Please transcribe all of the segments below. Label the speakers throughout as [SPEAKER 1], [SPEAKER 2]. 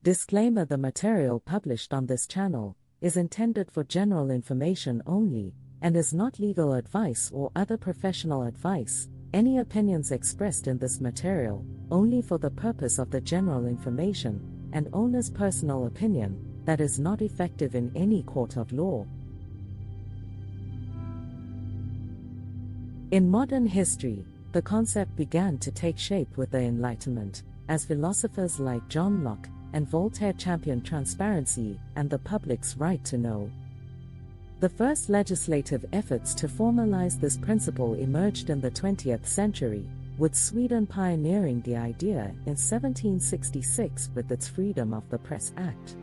[SPEAKER 1] Disclaimer: the material published on this channel is intended for general information only and is not legal advice or other professional advice. Any opinions expressed in this material only for the purpose of the general information and owner's personal opinion that is not effective in any court of law. In modern history, the concept began to take shape with the Enlightenment, as philosophers like John Locke and Voltaire championed transparency and the public's right to know. The first legislative efforts to formalize this principle emerged in the 20th century, with Sweden pioneering the idea in 1766 with its Freedom of the Press Act.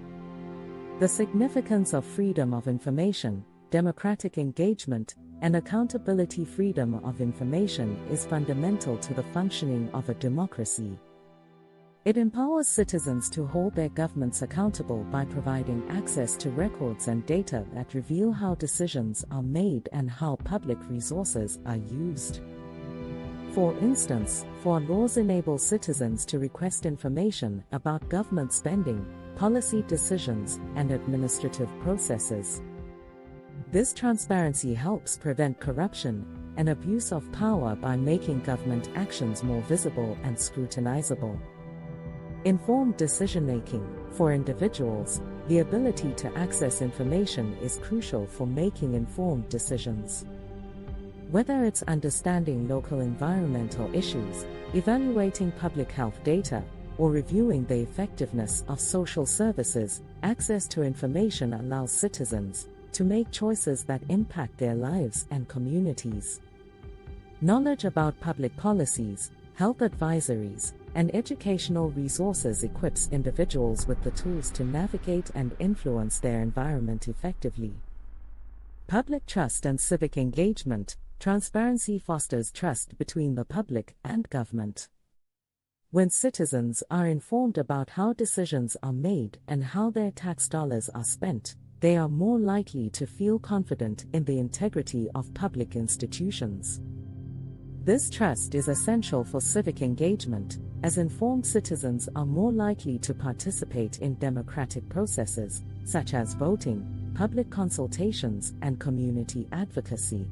[SPEAKER 1] The significance of freedom of information, democratic engagement, and accountability. Freedom of information is fundamental to the functioning of a democracy. It empowers citizens to hold their governments accountable by providing access to records and data that reveal how decisions are made and how public resources are used. For instance, FOIA laws enable citizens to request information about government spending, policy decisions, and administrative processes. This transparency helps prevent corruption and abuse of power by making government actions more visible and scrutinizable. Informed decision-making. For individuals, the ability to access information is crucial for making informed decisions. Whether it's understanding local environmental issues, evaluating public health data, or reviewing the effectiveness of social services, access to information allows citizens to make choices that impact their lives and communities. Knowledge about public policies, health advisories, and educational resources equips individuals with the tools to navigate and influence their environment effectively. Public trust and civic engagement. Transparency fosters trust between the public and government. When citizens are informed about how decisions are made and how their tax dollars are spent, they are more likely to feel confident in the integrity of public institutions. This trust is essential for civic engagement, as informed citizens are more likely to participate in democratic processes, such as voting, public consultations, and community advocacy.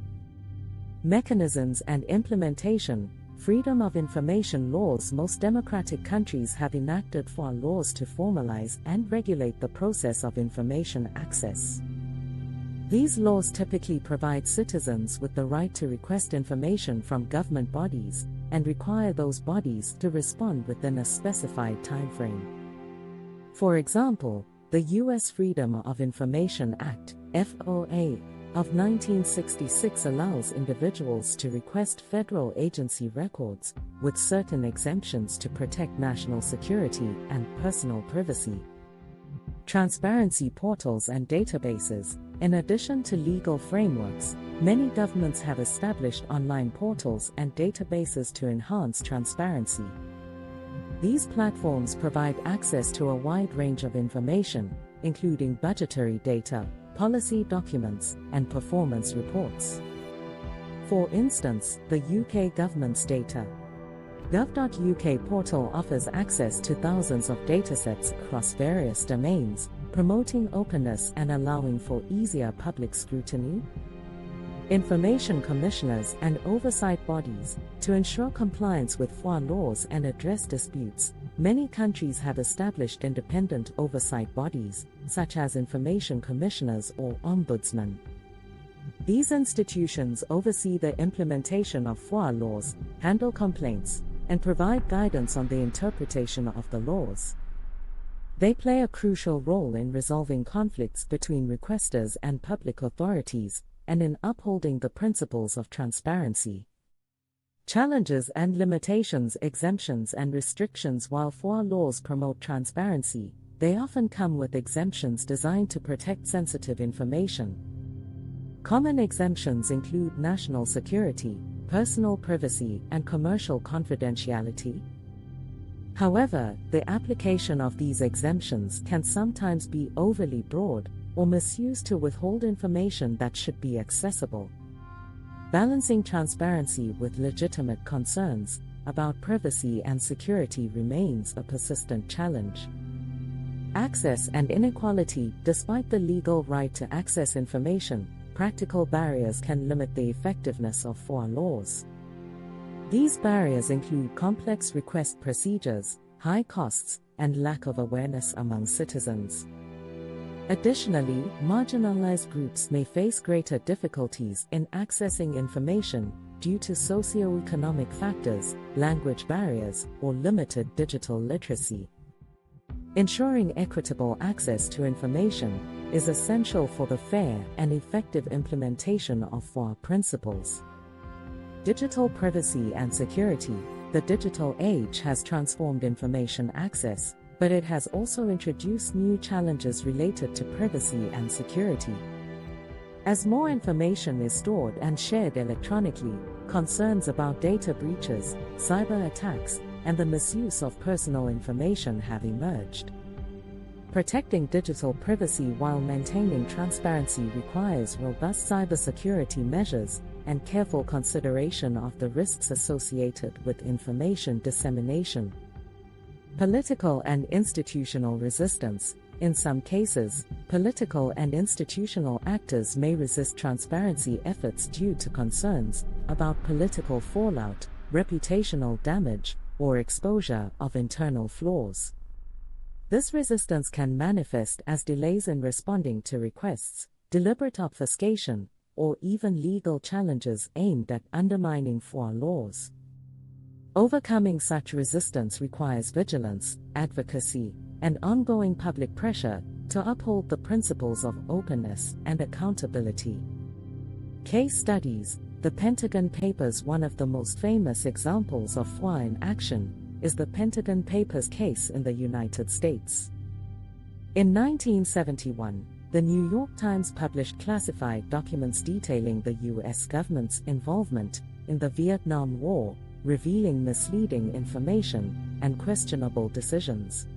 [SPEAKER 1] Mechanisms and implementation. Freedom of information laws. Most democratic countries have enacted FOIA laws to formalize and regulate the process of information access. These laws typically provide citizens with the right to request information from government bodies and require those bodies to respond within a specified timeframe. For example, the U.S. Freedom of Information Act, FOA, of 1966 allows individuals to request federal agency records, with certain exemptions to protect national security and personal privacy. Transparency portals and databases. In addition to legal frameworks, many governments have established online portals and databases to enhance transparency. These platforms provide access to a wide range of information, including budgetary data, policy documents, and performance reports. For instance, the UK government's data. Gov.uk portal offers access to thousands of datasets across various domains, promoting openness and allowing for easier public scrutiny. Information commissioners and oversight bodies. To ensure compliance with FOIA laws and address disputes, many countries have established independent oversight bodies, such as information commissioners or ombudsmen. These institutions oversee the implementation of FOIA laws, handle complaints, and provide guidance on the interpretation of the laws. They play a crucial role in resolving conflicts between requesters and public authorities, and in upholding the principles of transparency. Challenges and limitations. Exemptions and restrictions. While FOIA laws promote transparency, they often come with exemptions designed to protect sensitive information. Common exemptions include national security, personal privacy, and commercial confidentiality. However, the application of these exemptions can sometimes be overly broad or misused to withhold information that should be accessible. Balancing transparency with legitimate concerns about privacy and security remains a persistent challenge. Access and inequality. Despite the legal right to access information, practical barriers can limit the effectiveness of FOIA laws. These barriers include complex request procedures, high costs, and lack of awareness among citizens. Additionally, marginalized groups may face greater difficulties in accessing information due to socioeconomic factors, language barriers, or limited digital literacy. Ensuring equitable access to information is essential for the fair and effective implementation of FOIA principles. Digital privacy and security. The digital age has transformed information access, but it has also introduced new challenges related to privacy and security. As more information is stored and shared electronically, concerns about data breaches, cyber attacks, and the misuse of personal information have emerged. Protecting digital privacy while maintaining transparency requires robust cybersecurity measures and careful consideration of the risks associated with information dissemination. Political and institutional resistance. In some cases, political and institutional actors may resist transparency efforts due to concerns about political fallout, reputational damage, or exposure of internal flaws. This resistance can manifest as delays in responding to requests, deliberate obfuscation, or even legal challenges aimed at undermining FOIA laws. Overcoming such resistance requires vigilance, advocacy, and ongoing public pressure to uphold the principles of openness and accountability. Case studies. The Pentagon Papers. One of the most famous examples of FOIA in action is the Pentagon Papers case in the United States. In 1971, the New York Times published classified documents detailing the U.S. government's involvement in the Vietnam War, revealing misleading information and questionable decisions.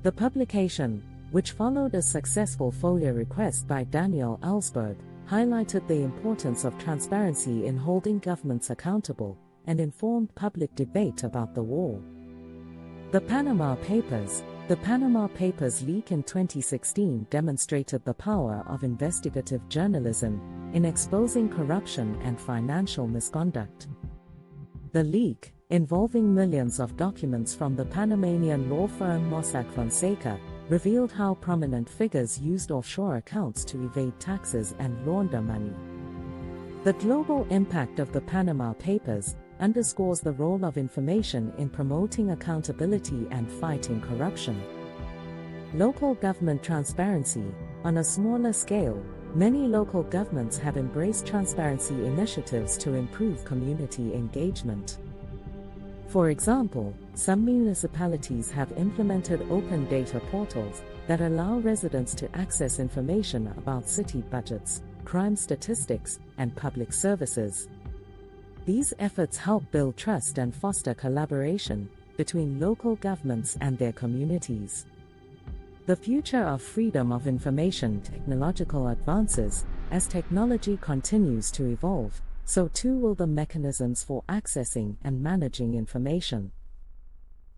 [SPEAKER 1] The publication, which followed a successful FOIA request by Daniel Ellsberg, highlighted the importance of transparency in holding governments accountable and informed public debate about the war. The Panama Papers. The Panama Papers leak in 2016 demonstrated the power of investigative journalism in exposing corruption and financial misconduct. The leak, involving millions of documents from the Panamanian law firm Mossack Fonseca, revealed how prominent figures used offshore accounts to evade taxes and launder money. The global impact of the Panama Papers underscores the role of information in promoting accountability and fighting corruption. Local government transparency. On a smaller scale, many local governments have embraced transparency initiatives to improve community engagement. For example, some municipalities have implemented open data portals that allow residents to access information about city budgets, crime statistics, and public services. These efforts help build trust and foster collaboration between local governments and their communities. The future of freedom of information. Technological advances. As technology continues to evolve, so too will the mechanisms for accessing and managing information.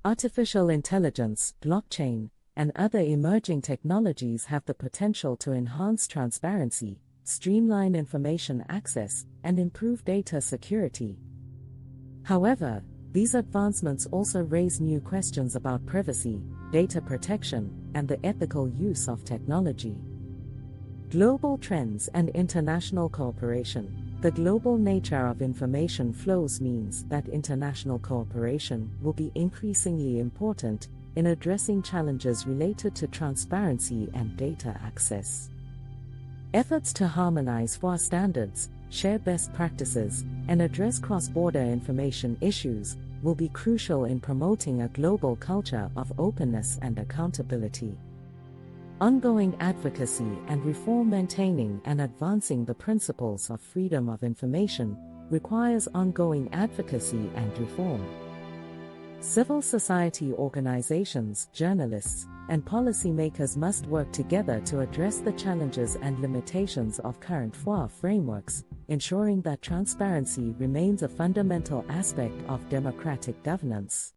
[SPEAKER 1] Artificial intelligence, blockchain, and other emerging technologies have the potential to enhance transparency, streamline information access, and improve data security. However, these advancements also raise new questions about privacy, data protection, and the ethical use of technology. Global trends and international cooperation. The global nature of information flows means that international cooperation will be increasingly important in addressing challenges related to transparency and data access. Efforts to harmonize FOIA standards, share best practices, and address cross-border information issues will be crucial in promoting a global culture of openness and accountability. Ongoing advocacy and reform. Maintaining and advancing the principles of freedom of information requires ongoing advocacy and reform. Civil society organizations, journalists, and policymakers must work together to address the challenges and limitations of current FOIA frameworks, ensuring that transparency remains a fundamental aspect of democratic governance.